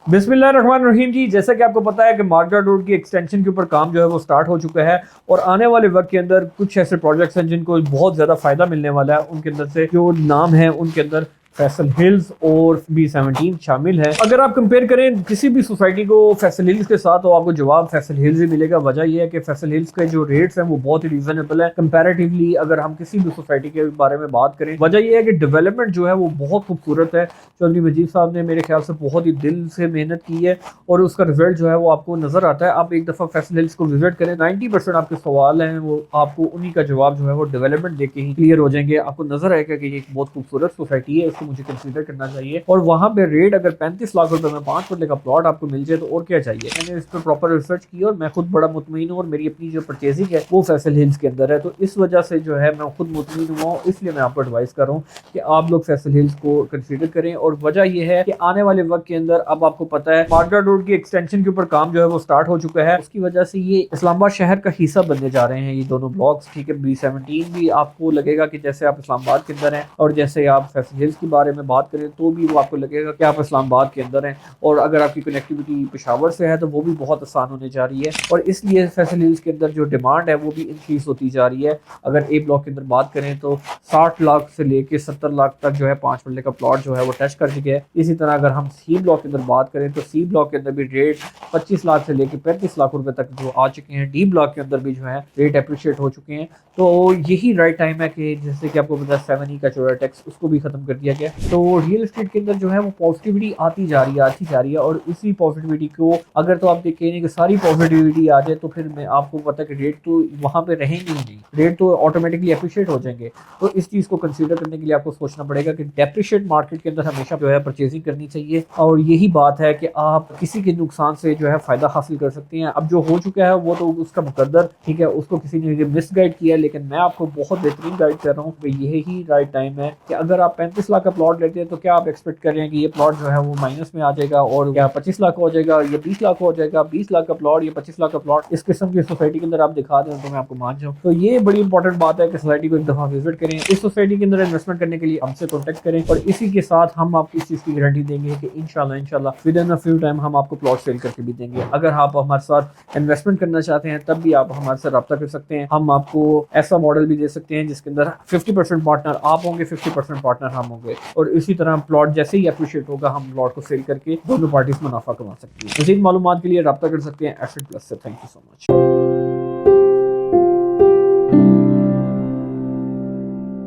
बिस्मिल्लाहिर्रहमानिर्रहीम जी, जैसा कि आपको पता है कि मार्केट रोड की एक्सटेंशन के ऊपर काम जो है वो स्टार्ट हो चुका है और आने वाले वक्त के अंदर कुछ ऐसे प्रोजेक्ट्स हैं जिनको बहुत ज़्यादा फ़ायदा मिलने वाला है। उनके अंदर से जो नाम है उनके अंदर फैसल हिल्स और B17 शामिल है। अगर आप कंपेयर करें किसी भी सोसाइटी को फैसल हिल्स के साथ तो आपको जवाब फैसल हिल्स ही मिलेगा। वजह यह है कि फैसल हिल्स के जो रेट्स हैं वो बहुत ही रीजनेबल है कंपैरेटिवली अगर हम किसी भी सोसाइटी के बारे में बात करें। वजह यह है कि डेवलपमेंट जो है वो बहुत खूबसूरत है। चौधरी मजीद साहब ने मेरे ख्याल से बहुत ही दिल से मेहनत की है और उसका रिजल्ट जो है वो आपको नजर आता है। आप एक दफ़ा फैसल हिल्स को विजिट करें, 90% आपके सवाल हैं वो आपको उन्हीं का जवाब जो है वो डेवलपमेंट देके ही क्लियर हो जाएंगे। आपको नजर आएगा कि ये एक बहुत खूबसूरत सोसाइटी है, इसको मुझे कंसीडर करना चाहिए। और वहाँ पे रेट अगर 35 लाख रुपए में 5 मरले का प्लॉट आपको मिल जाए तो और क्या चाहिए। मैंने इस पर प्रॉपर रिसर्च की और मैं खुद बड़ा मुतमईन हूँ और मेरी अपनी जो परचेजिंग है वो फैसल हिल्स के अंदर है, तो इस वजह से जो है मैं खुद मुतमईन हुआ हूँ। इसलिए मैं आपको एडवाइस कर रहा हूँ कि आप लोग फैसल हिल्स को कंसीडर करें। और वजह यह है कि आने वाले वक्त के अंदर अब आपको पता है मार्केट रोड की एक्सटेंशन के ऊपर काम जो है वो स्टार्ट हो चुका है। उसकी वजह से ये इस्लामाबाद शहर का हिस्सा बनने जा रहे हैं ये दोनों ब्लॉक्स। ठीक है, B17 भी आपको लगेगा कि जैसे आप इस्लामाबाद के अंदर हैं और जैसे आप फैसल हिल्स के बारे में बात करें तो भी वो आपको लगेगा कि आप इस्लामाबाद के अंदर हैं। और अगर आपकी कनेक्टिविटी पेशावर से है तो वो भी बहुत आसान होने जा रही है और इसलिए फैसल हिल्स के अंदर जो डिमांड है वो भी इंक्रीज होती जा रही है। अगर ए ब्लॉक के अंदर बात करें तो 60 लाख से लेके 70 लाख तक जो है 5 मरले का प्लॉट जो है वो टच कर चुके हैं। इसी तरह अगर हम सी ब्लॉक के अंदर बात करें तो सी ब्लॉक के अंदर भी रेट 25 लाख से लेके 35 लाख रुपए तक जो आ चुके हैं। डी ब्लॉक के अंदर भी जो है रेट अप्रिशिएट हो चुके हैं। तो यही राइट टाइम है कि जैसे कि आपको पता है 7E का जो टैक्स उसको भी खत्म कर दिया गया। तो रियल एस्टेट के अंदर जो है वो पॉजिटिविटी आती जा रही है और इसी पॉजिटिविटी को अगर तो आप देखेंगे कि सारी पॉजिटिविटी आ जाए तो फिर मैं आपको पता है कि रेट तो वहां पे रहेंगे ही नहीं, रेट तो ऑटोमेटिकली अप्रिशिएट हो जाएंगे। तो इस चीज को कंसीडर करने के लिए आपको सोचना पड़ेगा कि डेप्रिशिएट मार्केट के अंदर हमेशा जो है परचेजिंग करनी चाहिए। और यही बात है कि आप किसी के नुकसान से जो है फायदा हासिल कर सकते हैं। अब जो हो चुका है वो तो उसका मुकद्दर, ठीक है, उसको किसी ने मिस गाइड किया, लेकिन मैं आपको बहुत बेहतरीन गाइड कर रहा हूँ कि यही राइट टाइम है कि अगर आप 35 लाख का प्लॉट लेते हैं तो क्या आप एक्सपेक्ट कर रहे हैं कि ये प्लॉट जो है वो माइनस में आ जाएगा और क्या 25 लाख हो जाएगा या 20 लाख हो जाएगा। 20 लाख का प्लॉट या 25 लाख का प्लॉट इस किस्म की सोसाइटी के अंदर आप दिखा दें तो मैं आपको मान जाऊँ। तो ये बड़ी इंपॉर्टेंट बात है कि सोसाइटी को एक दफा विजिट करें, इस सोसाइटी के अंदर इन्वेस्टमेंट करने के लिए हमसे कॉन्टेक्ट करें और इसी के साथ हम आपको इस चीज की गारंटी देंगे कि इंशाल्लाह with in a few time हम आपको प्लॉट सेल करके भी देंगे। अगर आप हमारे साथ इन्वेस्टमेंट करना चाहते हैं तब भी आप हमारे साथ रब्ता कर सकते हैं। हम आपको ऐसा मॉडल भी दे सकते हैं जिसके अंदर 50% पार्टनर आप होंगे, 50% पार्टनर हम होंगे और इसी तरह प्लॉट जैसे ही अप्रिशिएट होगा हम प्लॉट को सेल करके दोनों पार्टीज मुनाफा कमा सकती है। मज़ीद मालूमात के लिए रब्ता कर सकते हैं एसेट प्लस से। Thank you so much.